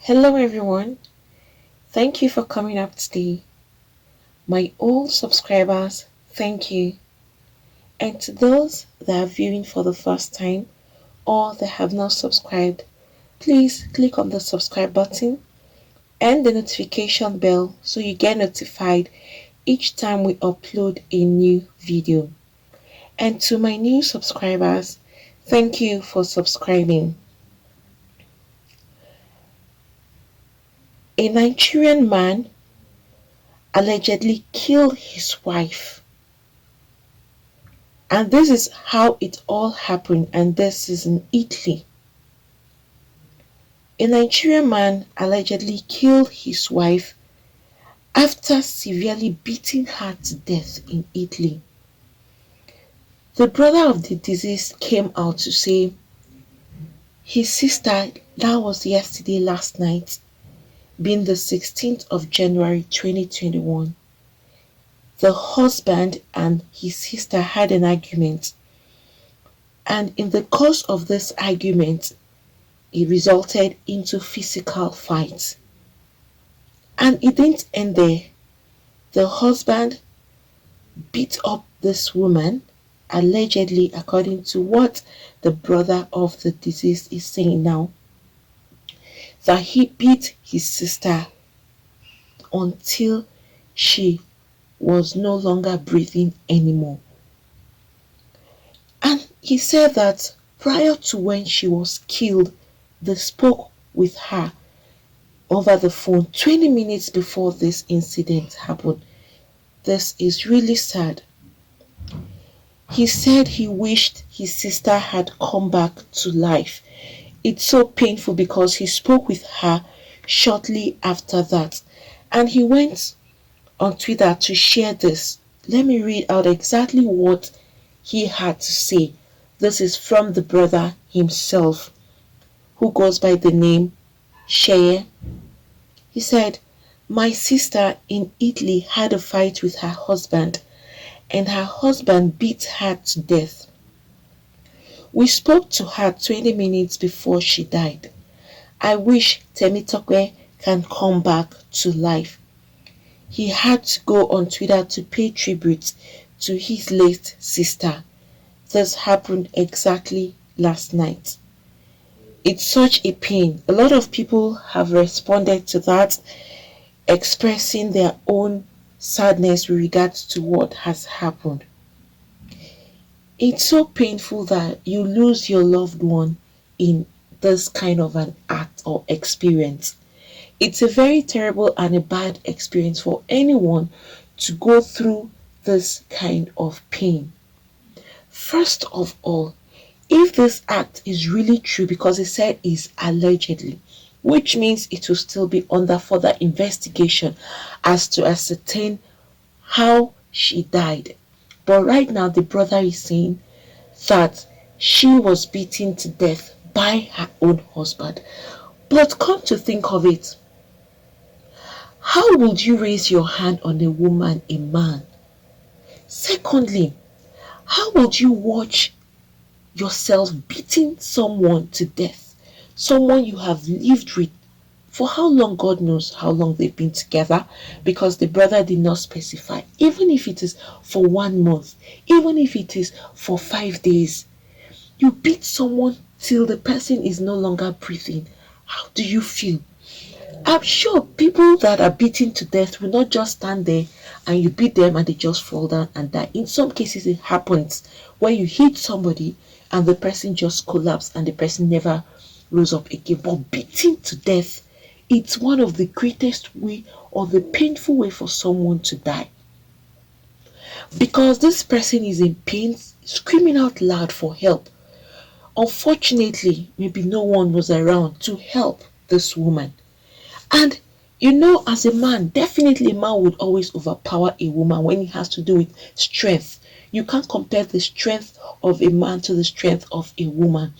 Hello everyone, thank you for coming up today. My old subscribers, thank you. And to those that are viewing for the first time or that have not subscribed, please click on the subscribe button and the notification bell so you get notified each time we upload a new video. And to my new subscribers, thank you for subscribing. A Nigerian man allegedly killed his wife. And this is how it all happened, and this is in Italy. A Nigerian man allegedly killed his wife after severely beating her to death in Italy. The brother of the deceased came out to say his sister, that was yesterday last night, being the 16th of January 2021. The husband and his sister had an argument, and in the course of this argument, it resulted into physical fights. And it didn't end there. The husband beat up this woman, allegedly, according to what the brother of the deceased is saying now, that he beat his sister until she was no longer breathing anymore. And he said that prior to when she was killed, they spoke with her over the phone 20 minutes before this incident happened. This is really sad. He said he wished his sister had come back to life. It's so painful because he spoke with her shortly after that. And he went on Twitter to share this. Let me read out exactly what he had to say. This is from the brother himself, who goes by the name Sheye. He said, "My sister in Italy had a fight with her husband, and her husband beat her to death. We spoke to her 20 minutes before she died. I wish Temitope can come back to life." He had to go on Twitter to pay tribute to his late sister. This happened exactly last night. It's such a pain. A lot of people have responded to that, expressing their own sadness with regards to what has happened. It's so painful that you lose your loved one in this kind of an act or experience. It's a very terrible and a bad experience for anyone to go through this kind of pain. First of all, if this act is really true, because it said is allegedly, which means it will still be under further investigation as to ascertain how she died. But right now, the brother is saying that she was beaten to death by her own husband. But come to think of it, how would you raise your hand on a woman, a man? Secondly, how would you watch yourself beating someone to death? Someone you have lived with for how long? God knows how long they've been together, because the brother did not specify. Even if it is for 1 month, even if it is for 5 days, you beat someone till the person is no longer breathing. How do you feel? I'm sure people that are beaten to death will not just stand there and you beat them and they just fall down and die. In some cases, it happens where you hit somebody and the person just collapsed and the person never rose up again. But beating to death, it's one of the greatest way or the painful way for someone to die. Because this person is in pain, screaming out loud for help. Unfortunately, maybe no one was around to help this woman. And as a man, definitely a man would always overpower a woman when it has to do with strength. You can't compare the strength of a man to the strength of a woman.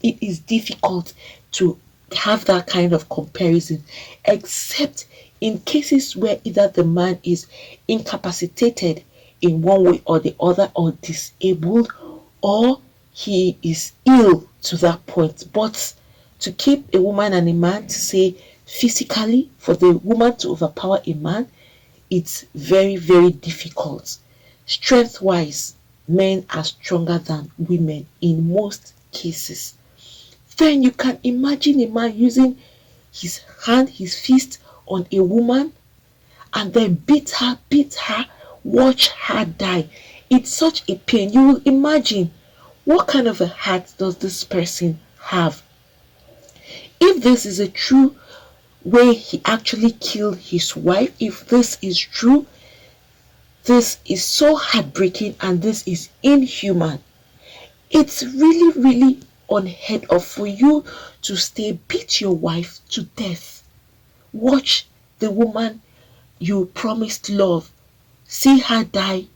It is difficult to have that kind of comparison, except in cases where either the man is incapacitated in one way or the other, or disabled, or he is ill to that point. But to keep a woman and a man to say physically, for the woman to overpower a man, it's very, very difficult. Strength wise, men are stronger than women in most cases. Then you can imagine a man using his hand, his fist on a woman and then beat her, watch her die. It's such a pain. You will imagine what kind of a heart does this person have. If this is a true way he actually killed his wife, if this is true, this is so heartbreaking and this is inhuman. It's really, really unheard of for you to stay beat your wife to death. Watch the woman you promised love, see her die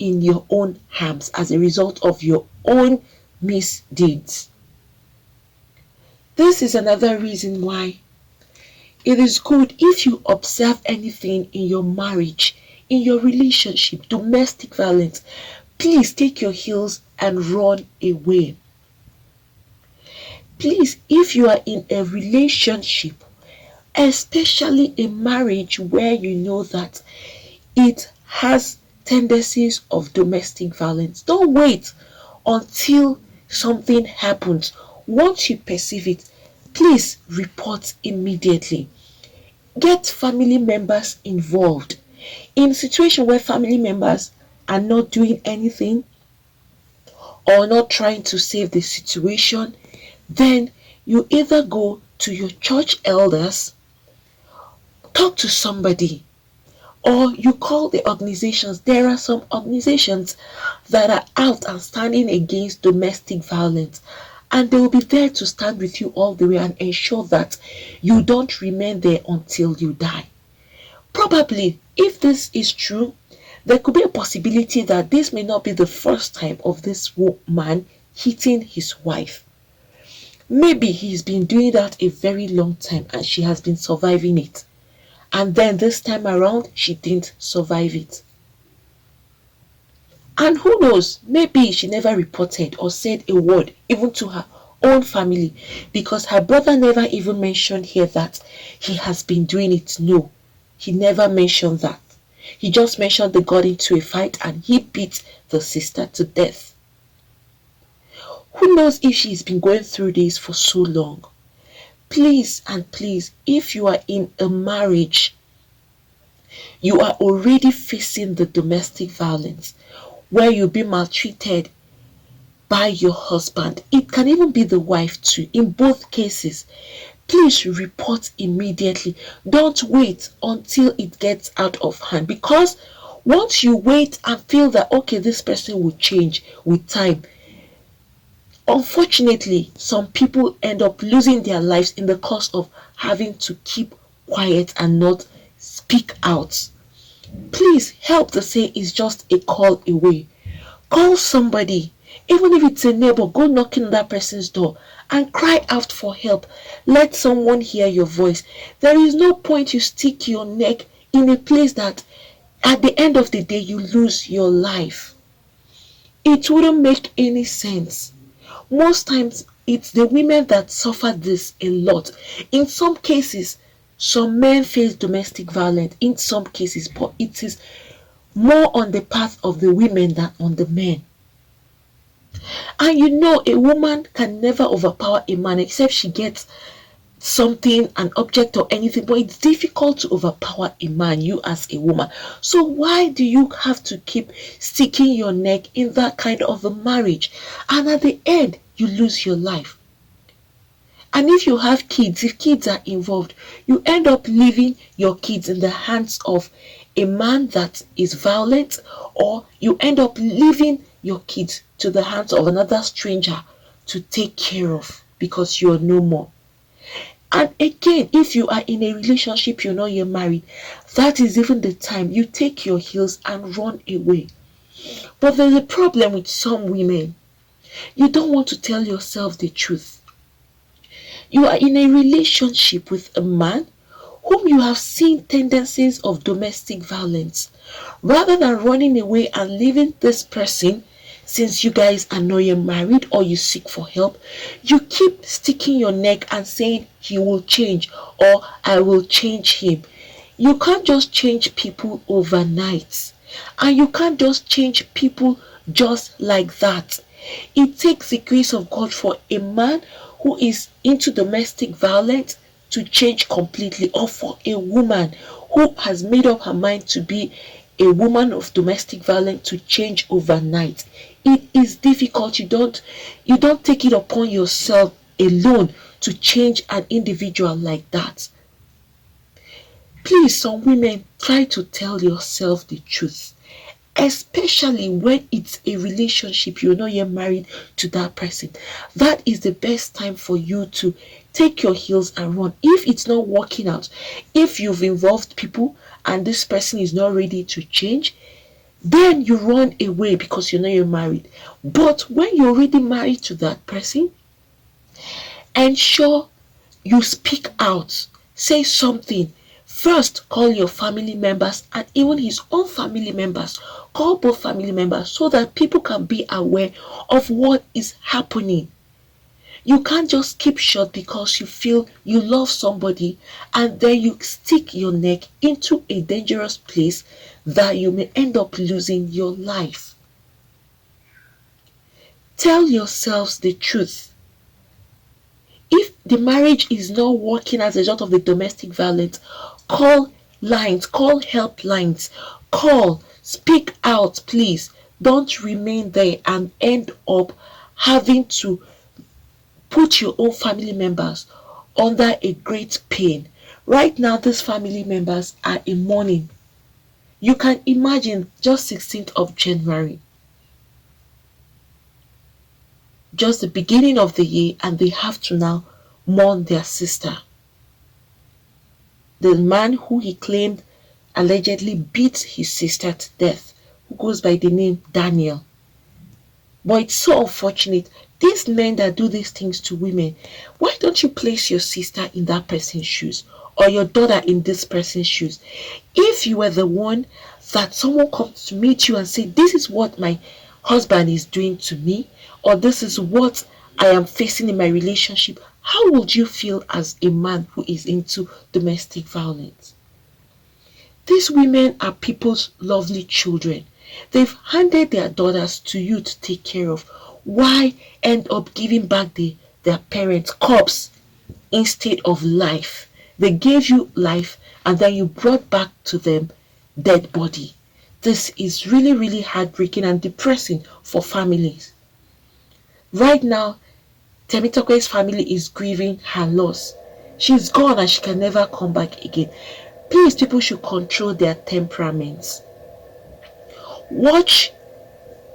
in your own arms as a result of your own misdeeds. This is another reason why it is good if you observe anything in your marriage, in your relationship, domestic violence, please take your heels and run away. Please, if you are in a relationship, especially a marriage where you know that it has tendencies of domestic violence, don't wait until something happens. Once you perceive it, please report immediately. Get family members involved. In a situation where family members are not doing anything or not trying to save the situation, then you either go to your church elders, talk to somebody, or you call the organizations. There are some organizations that are out and standing against domestic violence, and they will be there to stand with you all the way and ensure that you don't remain there until you die. Probably, if this is true, there could be a possibility that this may not be the first time of this man hitting his wife. Maybe he's been doing that a very long time and she has been surviving it. And then this time around, she didn't survive it. And who knows, maybe she never reported or said a word even to her own family, because her brother never even mentioned here that he has been doing it. No, he never mentioned that. He just mentioned they got into a fight and he beat the sister to death. Who knows if she's been going through this for so long. Please and please, if you are in a marriage, you are already facing the domestic violence where you'll be maltreated by your husband. It can even be the wife too. In both cases, please report immediately. Don't wait until it gets out of hand, because once you wait and feel that okay, this person will change with time, unfortunately some people end up losing their lives in the course of having to keep quiet and not speak out. Please, help to say is just a call away. Call somebody, even if it's a neighbor. Go knocking on that person's door and cry out for help. Let someone hear your voice. There is no point you stick your neck in a place that at the end of the day you lose your life. It wouldn't make any sense. Most times it's the women that suffer this a lot. In some cases, some men face domestic violence in some cases, but it is more on the path of the women than on the men. And you know, a woman can never overpower a man except she gets something, an object or anything, but it's difficult to overpower a man, you as a woman. So why do you have to keep sticking your neck in that kind of a marriage, and at the end you lose your life? And if you have kids, if kids are involved, you end up leaving your kids in the hands of a man that is violent, or you end up leaving your kids to the hands of another stranger to take care of because you're no more. And again, if you are in a relationship, you're not yet married, that is even the time you take your heels and run away. But there's a problem with some women. You don't want to tell yourself the truth. You are in a relationship with a man whom you have seen tendencies of domestic violence. Rather than running away and leaving this person, since you guys are not yet married or you seek for help, you keep sticking your neck and saying he will change or I will change him. You can't just change people overnight, and you can't just change people just like that. It takes the grace of God for a man who is into domestic violence to change completely, or for a woman who has made up her mind to be a woman of domestic violence to change overnight. It is difficult. You don't take it upon yourself alone to change an individual like that. Please, some women, try to tell yourself the truth, especially when it's a relationship, you're not yet married to that person. That is the best time for you to take your heels and run. If it's not working out, if you've involved people and this person is not ready to change, then you run away because you're not yet married. But when you're already married to that person, ensure you speak out, say something. First, call your family members and even his own family members. Call both family members so that people can be aware of what is happening. You can't just keep short because you feel you love somebody and then you stick your neck into a dangerous place that you may end up losing your life. Tell yourselves the truth. If the marriage is not working as a result of the domestic violence, call lines, call helplines, call, speak out, please. Don't remain there and end up having to put your own family members under a great pain. Right now, these family members are in mourning. You can imagine, just 16th of January, just the beginning of the year, and they have to now mourn their sister. The man who he claimed allegedly beat his sister to death, who goes by the name Daniel. But it's so unfortunate. These men that do these things to women, why don't you place your sister in that person's shoes or your daughter in this person's shoes? If you were the one that someone comes to meet you and say, this is what my husband is doing to me, or this is what I am facing in my relationship, how would you feel as a man who is into domestic violence? These women are people's lovely children. They've handed their daughters to you to take care of. Why end up giving back their parents corpse instead of life? They gave you life and then you brought back to them dead body. This is really, really heartbreaking and depressing for families. Right now, Temitope's family is grieving her loss. She's gone and she can never come back again. Please, people should control their temperaments. Watch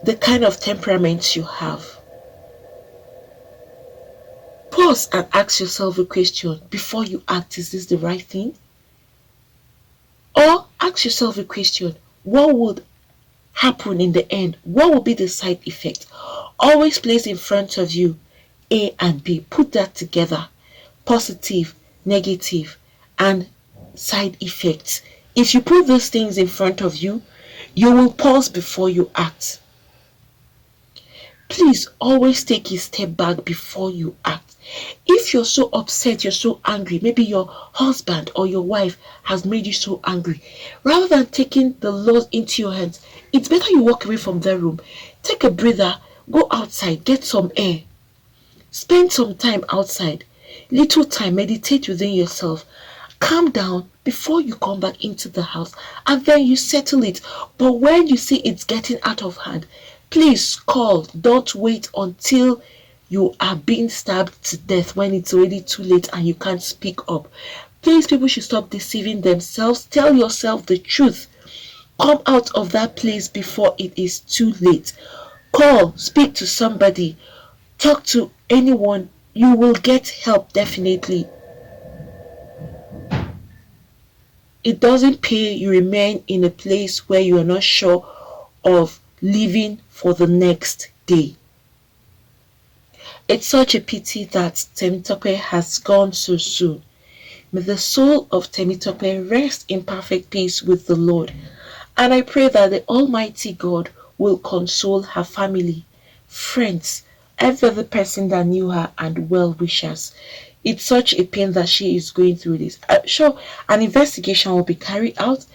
the kind of temperaments you have. Pause and ask yourself a question before you act. Is this the right thing? Or ask yourself a question. What would happen in the end? What will be the side effect? Always place in front of you A and B. Put that together. Positive, negative, and side effects. If you put those things in front of you, you will pause before you act. Please always take a step back before you act. If you're so upset, you're so angry, maybe your husband or your wife has made you so angry, rather than taking the law into your hands, it's better you walk away from the room. Take a breather, go outside, get some air. Spend some time outside, little time, meditate within yourself. Calm down before you come back into the house and then you settle it. But when you see it's getting out of hand, please call. Don't wait until you are being stabbed to death when it's already too late and you can't speak up. Please, people should stop deceiving themselves. Tell yourself the truth. Come out of that place before it is too late. Call, speak to somebody, talk to anyone. You will get help, definitely. It doesn't pay you remain in a place where you are not sure of living for the next day. It's such a pity that Temitope has gone so soon. May the soul of Temitope rest in perfect peace with the Lord. And I pray that the Almighty God will console her family, friends, every other person that knew her, and well wishers. It's such a pain that she is going through this. Sure, an investigation will be carried out.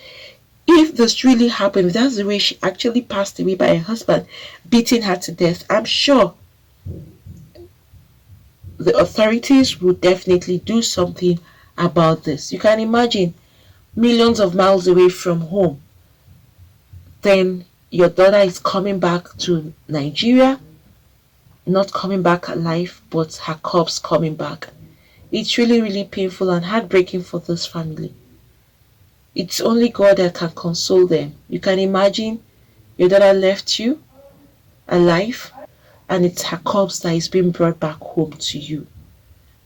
If this really happened, if that's the way she actually passed away by her husband beating her to death, I'm sure the authorities will definitely do something about this. You can imagine millions of miles away from home, then your daughter is coming back to Nigeria, not coming back alive, but her corpse coming back. It's really, really painful and heartbreaking for this family. It's only God that can console them. You can imagine your daughter left you alive, and it's her corpse that is being brought back home to you.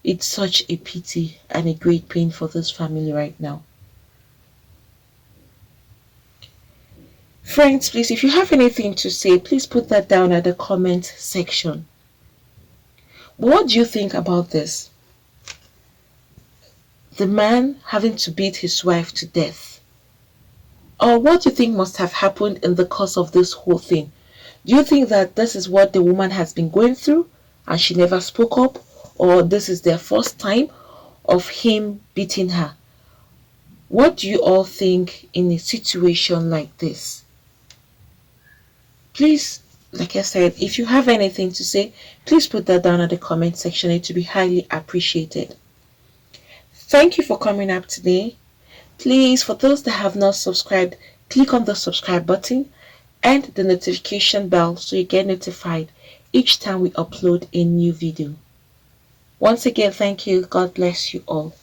It's such a pity and a great pain for this family right now. Friends, please, if you have anything to say, please put that down at the comment section. What do you think about this? The man having to beat his wife to death. Or what do you think must have happened in the course of this whole thing? Do you think that this is what the woman has been going through and she never spoke up? Or this is their first time of him beating her? What do you all think in a situation like this? Please, like I said, if you have anything to say, please put that down at the comment section. It will be highly appreciated. Thank you for coming up today. Please, for those that have not subscribed, click on the subscribe button and the notification bell so you get notified each time we upload a new video. Once again, thank you. God bless you all.